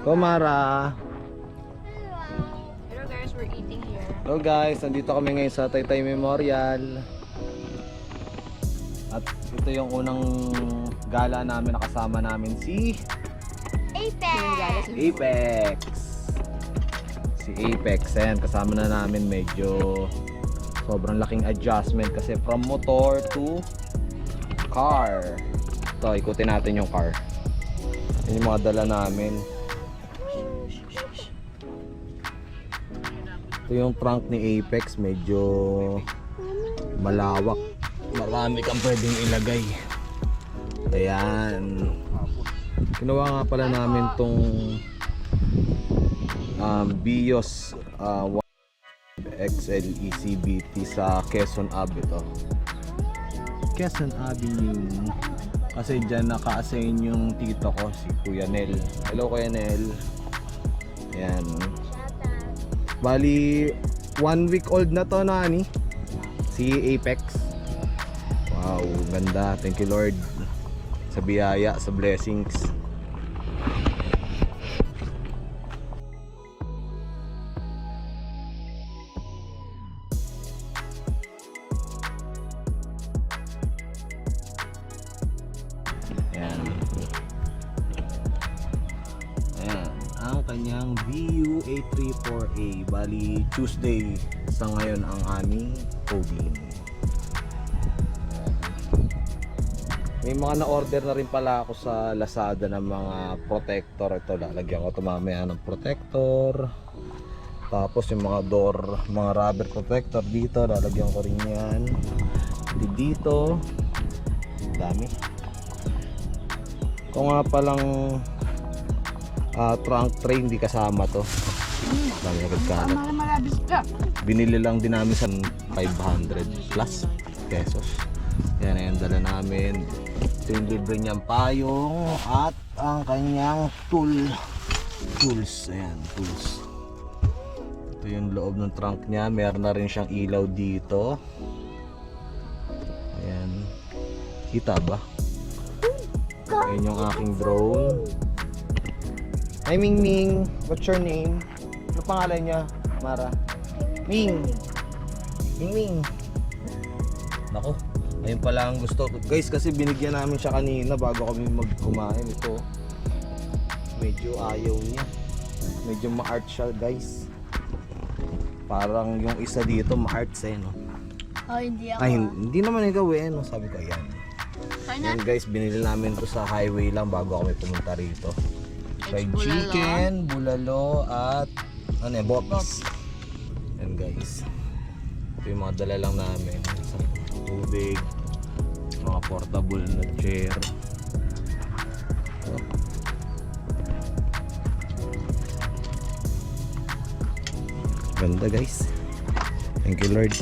Komara. Hello guys, we're eating here. Hello guys, nandito kami ngayon sa Taytay Memorial. At ito yung unang gala namin, nakasama namin si Apex. Si Apex, ayan, kasama na namin. Medyo sobrang laking adjustment kasi from motor to car. Ito, ikutin natin yung car. Yan yung mga dala namin. Ito yung trunk ni Apex, medyo malawak. Marami kang pwedeng ilagay. Ayan. Ginawa nga pala namin tong Bios XL ECBT sa Quezon Ave ito. Quezon Avenue. Kasi dyan naka-assign yung tito ko, si Kuya Nel. Hello Kuya Nel. Ayan. Bali 1 week old na to nani, si Apex. Wow, ganda. Thank you Lord sa biyaya, sa blessings. Ayan. Ayan, ang kanyang VU834A. Bali Tuesday sa ngayon ang aming coding. May mga na-order na rin pala ako sa Lazada ng mga protector. Ito, lalagyan ko ito mamaya ng protector. Tapos yung mga door, mga rubber protector dito, lalagyan ko rin yan. Dito, dami. Kung nga palang trunk tray, hindi kasama to. Dami agad ka. Binili lang din namin sa 500 plus pesos. Yan na yung dala namin. Ito yung libre niyang payong at ang kanyang tools. Ayan, tools. Ito yung loob ng trunk niya. Meron na rin siyang ilaw dito. Ayan. Kita ba? Ayan yung aking drone. Hi Ming Ming, what's your name? Ano pangalan niya, Mara? Ming. Ming Ming. Nako, ayun pala ang gusto. Guys, kasi binigyan namin siya kanina bago kami magkumain. Ito, medyo ayaw niya. Medyo ma-art siya guys. Parang yung isa dito ma-arts eh, no? Oh, hindi ako. Ay, hindi naman ikaw eh, no? Sabi ko, ayan. Yan guys, binili namin to sa highway lang bago kami pumunta rito. Fried chicken, bulalo at ano yan, bopis. Yan guys. Ito yung mga dala lang namin. Tubig, mga portable na chair. Ganda guys. Thank you Lord.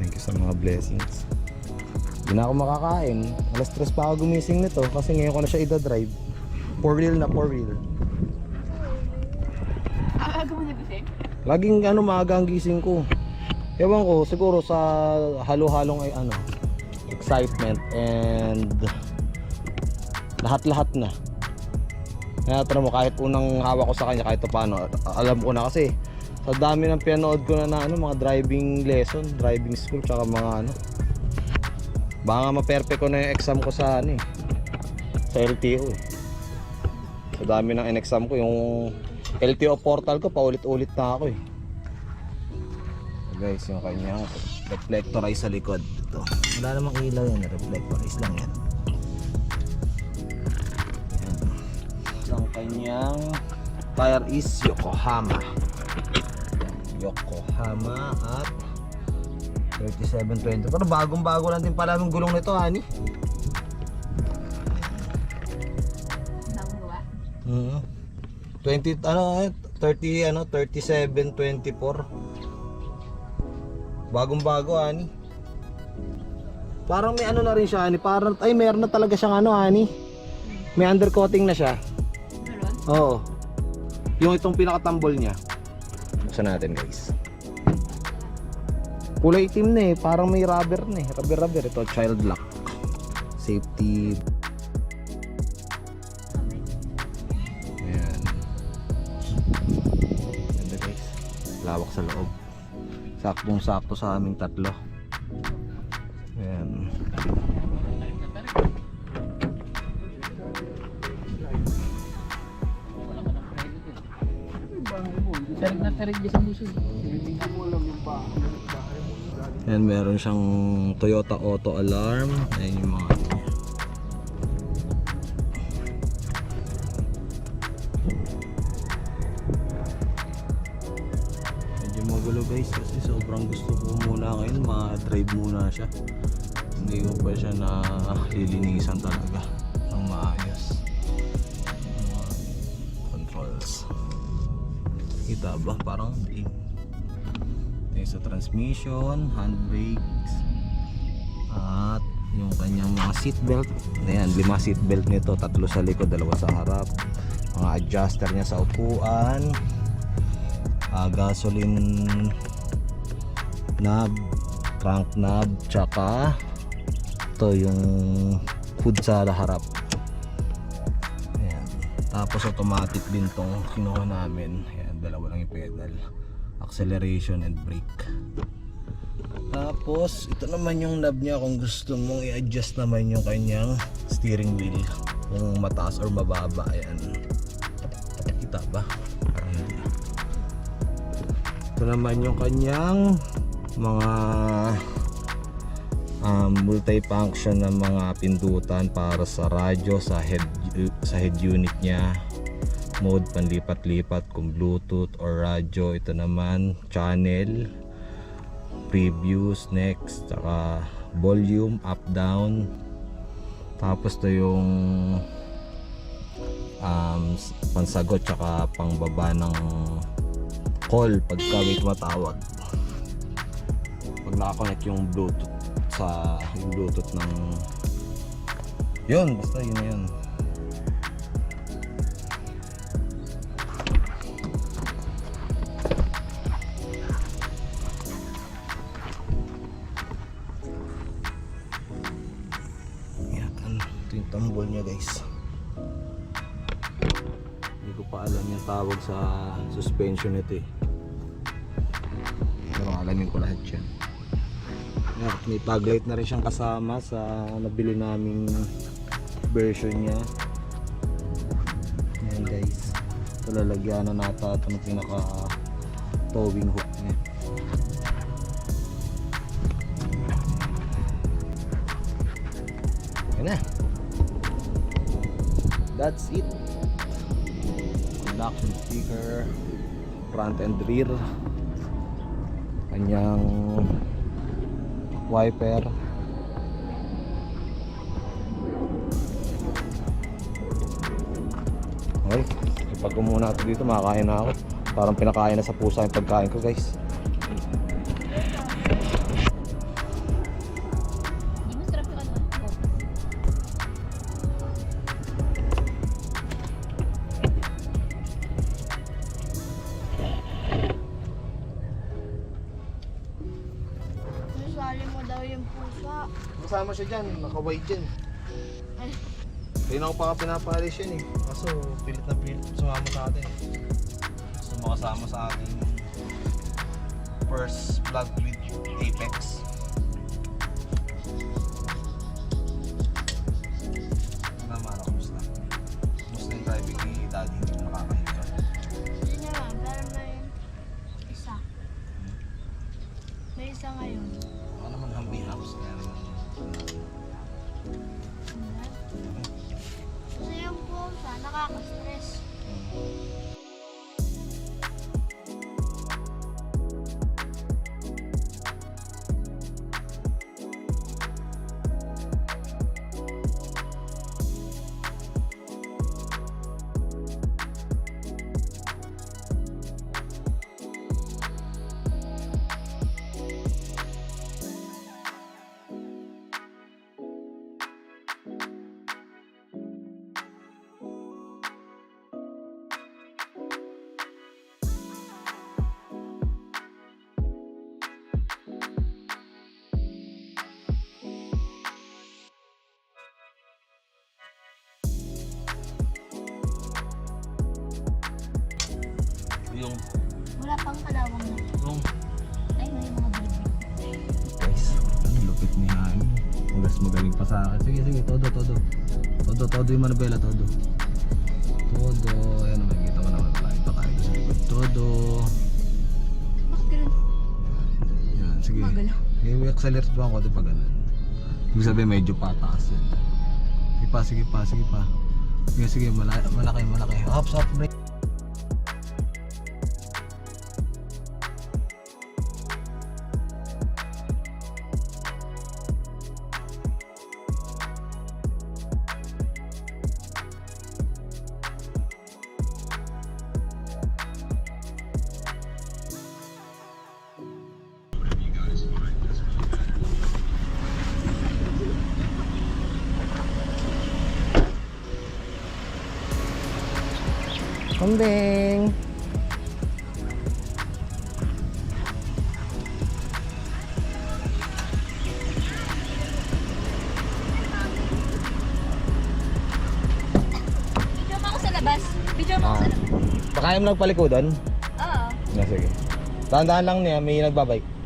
Thank you sa mga blessings. Hindi na ako makakain. Alas 3 pa ako gumising nito kasi ngayon ko na siya ida-drive. 4-wheel na 4-wheel. Aga mo nagising? Laging maaga ang gising ko. Ewan ko, siguro sa halo-halong ay excitement and lahat-lahat na. Kaya tara mo, kahit unang hawak ko sa kanya kahit paano, alam ko na kasi sa dami ng pinanood ko na mga driving lesson, driving school, tsaka mga baka ma-perfect ko na yung exam ko sa sa LTO eh. Sa dami ng in-exam ko, yung LTO portal ko paulit-ulit na ako eh. Guys, yung kanyang reflectorize sa likod. Ito, wala namang ilaw yan, reflectorize lang yan. Ang kanyang tire is Yokohama. Yokohama at 3720. Pero bagong-bago lang din pala yung gulong nito, hani. Nanggawa? 3724. Bagong-bago, hani. Parang may na rin siya, hani. Parang meron na talaga siyang hani. May undercoating na siya. Meron? Oo. Yung itong pinakatambol niya. Buksan natin, guys. Kulay itim na eh, parang may rubber na eh. Rubber. Ito, child lock. Safety. malawak sa loob. Saktong sakto sa aming tatlo. Ayan. Tarig na tarig dyan sa buso. Ayan, meron siyang Toyota Auto Alarm. Ayan yung mga medyo magulo guys kasi sobrang gusto ko muna ngayon ma-drive muna siya. Hindi ko pa siya na lilinisan talaga ng maayos. Mga controls. Kita ba? Parang bling. Sa transmission, handbrakes, at yung kanyang mga seatbelt. Ayan, 5 seatbelt nito, 3 sa likod, 2 sa harap. Mga adjuster niya sa upuan, gasoline knob, crank knob, tsaka ito yung hood sa harap. Ayan. Tapos automatic din tong kinuha namin. Ayan, 2 lang yung pedal, acceleration and brake. Tapos ito naman yung knob niya kung gusto mong i-adjust naman yung kanyang steering wheel kung mataas or mababa. Ayan, kita ba? Ayan. Ito naman yung kanyang mga multi-function na mga pindutan para sa radyo, sa head unit niya, mode panlipat-lipat kung Bluetooth or radyo. Ito naman channel, previews, next, saka volume up down. Tapos ito yung pansagot tsaka pangbaba ng call pagka may tumatawag, pag nakakonect yung Bluetooth sa yung Bluetooth ng yun, basta yun na yun. Ito yung tambol niya guys. Hindi ko pa alam yung tawag sa suspension nito eh, pero alamin ko lahat yan. May fog light na rin siyang kasama sa nabili naming version niya. Ayan guys, ito lalagyan na nata ito ng pinaka towing hook niya. Ayan na. That's it. Conduction speaker, front and rear, kanyang wiper, okay. Pag muna ako dito, makakain na ako. Parang pinakain na sa pusa yung pagkain ko guys. Di mas traffic ano? Nasali mo daw yung pusa. Kasama siya dyan, naka-white dyan. Ay. Kaya ako pa pinapalis yan eh. Kaso pilit na pilit sumama sa atin. Gusto makasama sa ating first vlog with Apex. Ano naman, kumusta? Kumusta yung driving ni Daddy? Hindi ko nakakahiga. Hindi naman, pero may isa. May isa ngayon. Ako naman hambi-hams. Kaya naman. Kasi yung pusa, nakaka-stress. Yung Wala pang kalawang na. Wrong. Ay, may mga bilbil. Guys, ang lupit ni Han. Mas magaling pa sa akin. Sige, sige, todo. Todo yung manabela, todo. Todo. Ayan, makikita mo naman. Palagi pa tayo sa likod. Todo. Bakit ganun? Yan, sige. Magalaw. I-accelerate pa ako ito pag ganun. Ibig sabihin medyo pataas yan. Sige pa. Sige, malaki. Hops, break. Kambing. Video mo ako sa labas. Video mo ako sa labas. Kaya mo nagpalikodan? Oo. Sige. Dahan-dahan lang niya, may nagbabike.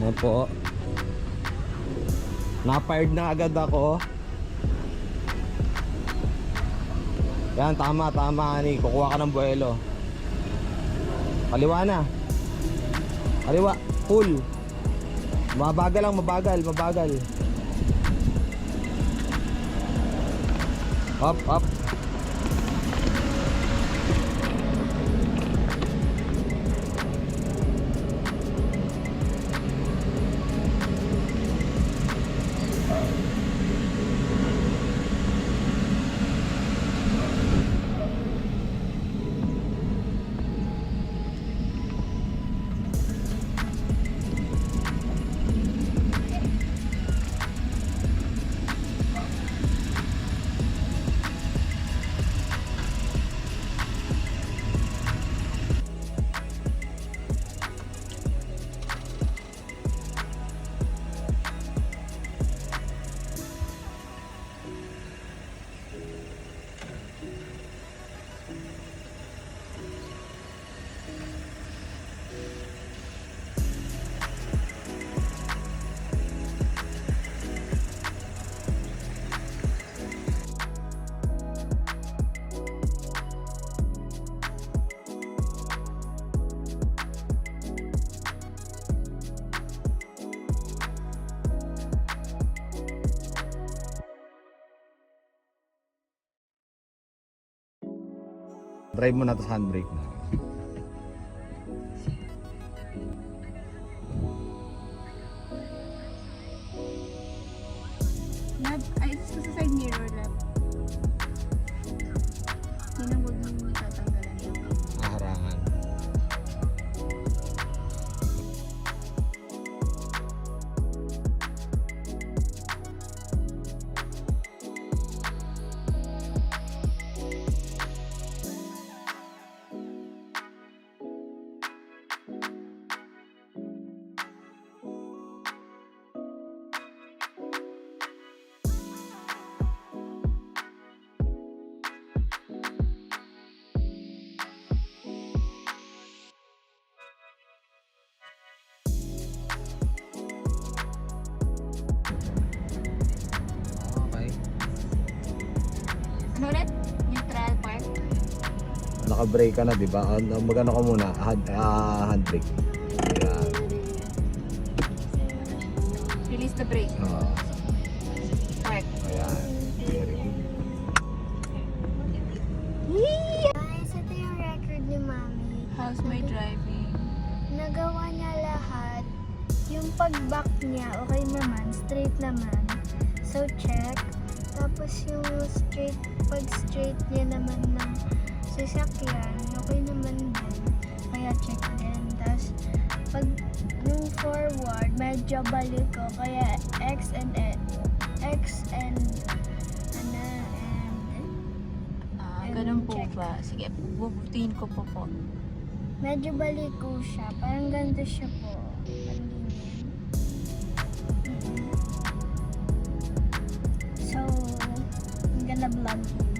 Yan po. Na-fired na agad ako. Yan, tama ani. Kukuha ka ng buwelo. Kaliwa na. Kaliwa, full. Mabagal lang, mabagal. Up. Drive mo na to, handbrake na. Lab, ay, ito sa side mirror, lab. Yun ang huwag mong tatanggalan yung Harangan. Ano ulit? Neutral park? Naka-brake ka na, di ba? Magano ka muna, handbrake. Ayan. Release the brake. Park. Ayan. Very good. Guys, ito yung record ni Mami. How's my driving? Nagawa niya lahat. Yung yung pag-back niya, okay naman, straight naman. So, check. Tapos yung straight, pag-straight niya naman ng sasakyan, okay naman din. Kaya check din. Tapos, pag yung forward, medyo balik ko. Kaya X and Ganun po check. ba? Sige, bubutihin ko po. Medyo baliko siya. Parang ganito siya po. Panlingin. So, I'm gonna vlog you.